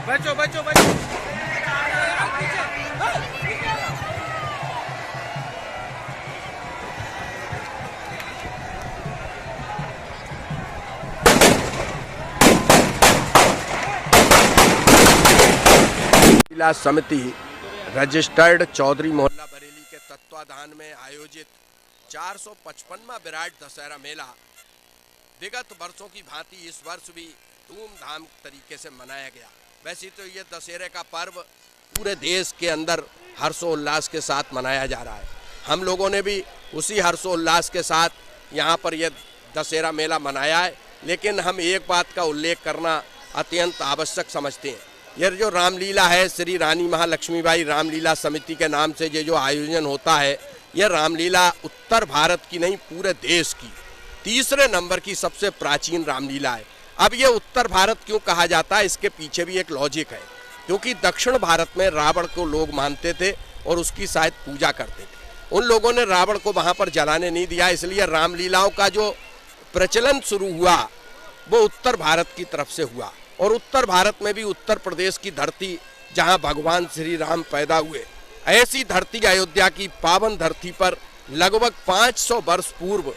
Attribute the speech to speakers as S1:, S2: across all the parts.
S1: बचो बचो बचो।
S2: जिला समिति रजिस्टर्ड चौधरी मोहल्ला बरेली के तत्वाधान में आयोजित 455वां विराट दशहरा मेला विगत वर्षों की भांति इस वर्ष भी धूमधाम तरीके से मनाया गया। वैसे तो ये दशहरे का पर्व पूरे देश के अंदर हर्षोल्लास के साथ मनाया जा रहा है। हम लोगों ने भी उसी हर्षोल्लास के साथ यहाँ पर यह दशहरा मेला मनाया है, लेकिन हम एक बात का उल्लेख करना अत्यंत आवश्यक समझते हैं। यह जो रामलीला है, श्री रानी महालक्ष्मीबाई रामलीला समिति के नाम से ये जो आयोजन होता है, यह रामलीला उत्तर भारत की नहीं पूरे देश की तीसरे नंबर की सबसे प्राचीन रामलीला है। अब ये उत्तर भारत क्यों कहा जाता है, इसके पीछे भी एक लॉजिक है, क्योंकि दक्षिण भारत में रावण को लोग मानते थे और उसकी शायद पूजा करते थे। उन लोगों ने रावण को वहाँ पर जलाने नहीं दिया, इसलिए रामलीलाओं का जो प्रचलन शुरू हुआ वो उत्तर भारत की तरफ से हुआ। और उत्तर भारत में भी उत्तर प्रदेश की धरती जहाँ भगवान श्री राम पैदा हुए, ऐसी धरती अयोध्या की पावन धरती पर लगभग 500 वर्ष पूर्व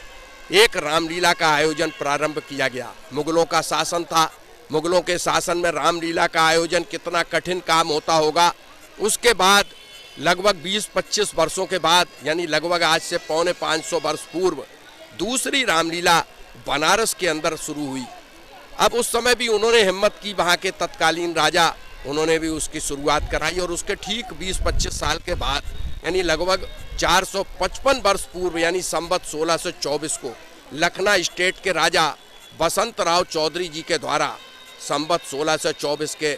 S2: एक रामलीला का आयोजन प्रारंभ किया गया। मुगलों का शासन था, मुगलों के शासन में रामलीला का आयोजन कितना कठिन काम होता होगा। उसके बाद लगभग 20-25 वर्षों के बाद, यानी लगभग आज से 450 वर्ष पूर्व दूसरी रामलीला बनारस के अंदर शुरू हुई। अब उस समय भी उन्होंने हिम्मत की, वहाँ के तत्कालीन राजा, उन्होंने भी उसकी शुरुआत कराई। और उसके ठीक 20-25 साल के बाद, यानी लगभग 455 वर्ष पूर्व, यानी संवत 1624 को लखनऊ स्टेट के राजा बसंत राव चौधरी जी के द्वारा संवत 1624 के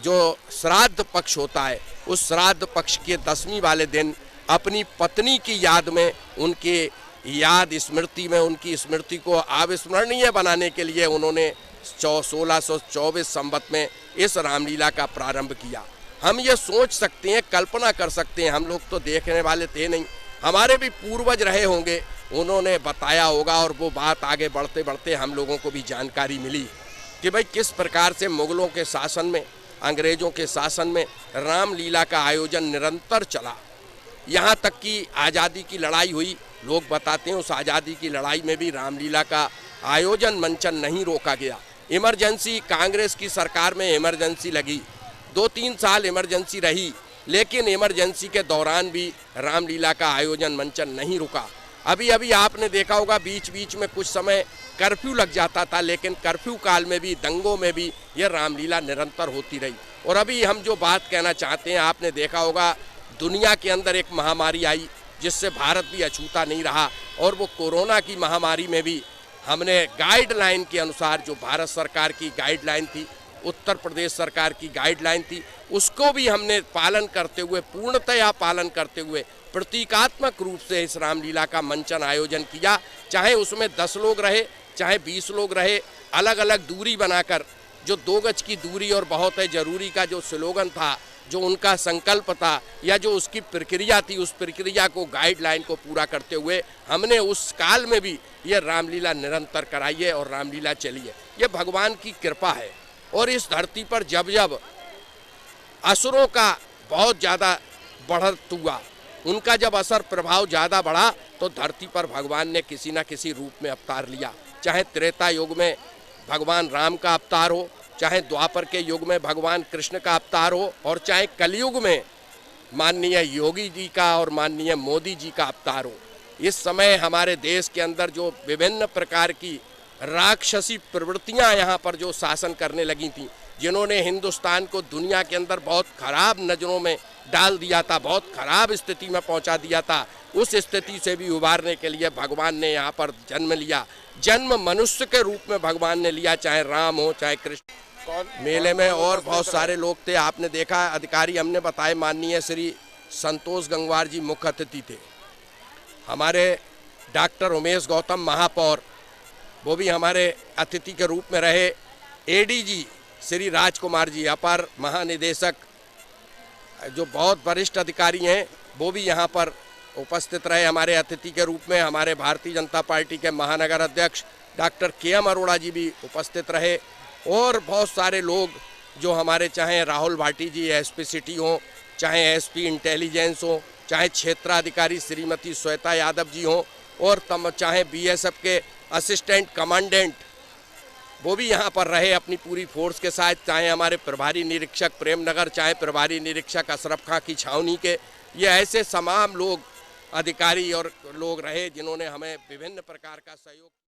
S2: जो श्राद्ध पक्ष होता है, उस श्राद्ध पक्ष के 10वीं वाले दिन अपनी पत्नी की याद में, उनके याद स्मृति में, उनकी स्मृति को अविस्मरणीय बनाने के लिए उन्होंने 1624 संवत में इस रामलीला का प्रारंभ किया। हम ये सोच सकते हैं, कल्पना कर सकते हैं, हम लोग तो देखने वाले थे नहीं, हमारे भी पूर्वज रहे होंगे, उन्होंने बताया होगा और वो बात आगे बढ़ते बढ़ते हम लोगों को भी जानकारी मिली कि भाई किस प्रकार से मुगलों के शासन में, अंग्रेज़ों के शासन में रामलीला का आयोजन निरंतर चला। यहाँ तक कि आज़ादी की लड़ाई हुई। लोग बताते हैं उस आज़ादी की लड़ाई में भी रामलीला का आयोजन मंचन नहीं रोका गया। इमरजेंसी, कांग्रेस की सरकार में इमरजेंसी लगी, 2-3 साल इमरजेंसी रही, लेकिन इमरजेंसी के दौरान भी रामलीला का आयोजन मंचन नहीं रुका। अभी अभी आपने देखा होगा बीच बीच में कुछ समय कर्फ्यू लग जाता था, लेकिन कर्फ्यू काल में भी, दंगों में भी यह रामलीला निरंतर होती रही। और अभी हम जो बात कहना चाहते हैं, आपने देखा होगा दुनिया के अंदर एक महामारी आई जिससे भारत भी अछूता नहीं रहा, और वो कोरोना की महामारी में भी हमने गाइडलाइन के अनुसार, जो भारत सरकार की गाइडलाइन थी, उत्तर प्रदेश सरकार की गाइडलाइन थी, उसको भी हमने पालन करते हुए, पूर्णतया पालन करते हुए प्रतीकात्मक रूप से इस रामलीला का मंचन आयोजन किया। चाहे उसमें 10 लोग रहे, चाहे 20 लोग रहे, अलग अलग दूरी बनाकर, जो 2 गज की दूरी और बहुत है जरूरी का जो स्लोगन था, जो उनका संकल्प था, या जो उसकी प्रक्रिया थी, उस प्रक्रिया को, गाइडलाइन को पूरा करते हुए हमने उस काल में भी ये रामलीला निरंतर कराई है और रामलीला चली है। ये भगवान की कृपा है। और इस धरती पर जब जब असुरों का बहुत ज़्यादा बढ़त हुआ, उनका जब असर प्रभाव ज़्यादा बढ़ा, तो धरती पर भगवान ने किसी न किसी रूप में अवतार लिया। चाहे त्रेता युग में भगवान राम का अवतार हो, चाहे द्वापर के युग में भगवान कृष्ण का अवतार हो, और चाहे कलयुग में माननीय योगी जी का और माननीय मोदी जी का अवतार हो। इस समय हमारे देश के अंदर जो विभिन्न प्रकार की राक्षसी प्रवृत्तियां यहाँ पर जो शासन करने लगी थी, जिन्होंने हिंदुस्तान को दुनिया के अंदर बहुत खराब नज़रों में डाल दिया था, बहुत खराब स्थिति में पहुंचा दिया था, उस स्थिति से भी उबारने के लिए भगवान ने यहाँ पर जन्म लिया। जन्म मनुष्य के रूप में भगवान ने लिया, चाहे राम हो चाहे कृष्ण। मेले में और बहुत सारे लोग थे, आपने देखा, अधिकारी हमने बताए, माननीय श्री संतोष गंगवार जी मुख्य अतिथि थे। हमारे डॉक्टर उमेश गौतम महापौर, वो भी हमारे अतिथि के रूप में रहे। एडीजी श्री राजकुमार जी, अपर महानिदेशक, जो बहुत वरिष्ठ अधिकारी हैं, वो भी यहाँ पर उपस्थित रहे हमारे अतिथि के रूप में। हमारे भारतीय जनता पार्टी के महानगर अध्यक्ष डॉक्टर के.एम. अरोड़ा जी भी उपस्थित रहे, और बहुत सारे लोग जो हमारे, चाहे राहुल भाटी जी एसपी सिटी हों, चाहे एसपी इंटेलिजेंस हो, चाहे क्षेत्राधिकारी श्रीमती श्वेता यादव जी हों, और चाहे बीएसएफ के असिस्टेंट कमांडेंट, वो भी यहाँ पर रहे अपनी पूरी फोर्स के साथ, चाहे हमारे प्रभारी निरीक्षक प्रेमनगर, चाहे प्रभारी निरीक्षक अशरफ खां की छावनी के, ये ऐसे तमाम लोग, अधिकारी और लोग रहे जिन्होंने हमें विभिन्न प्रकार का सहयोग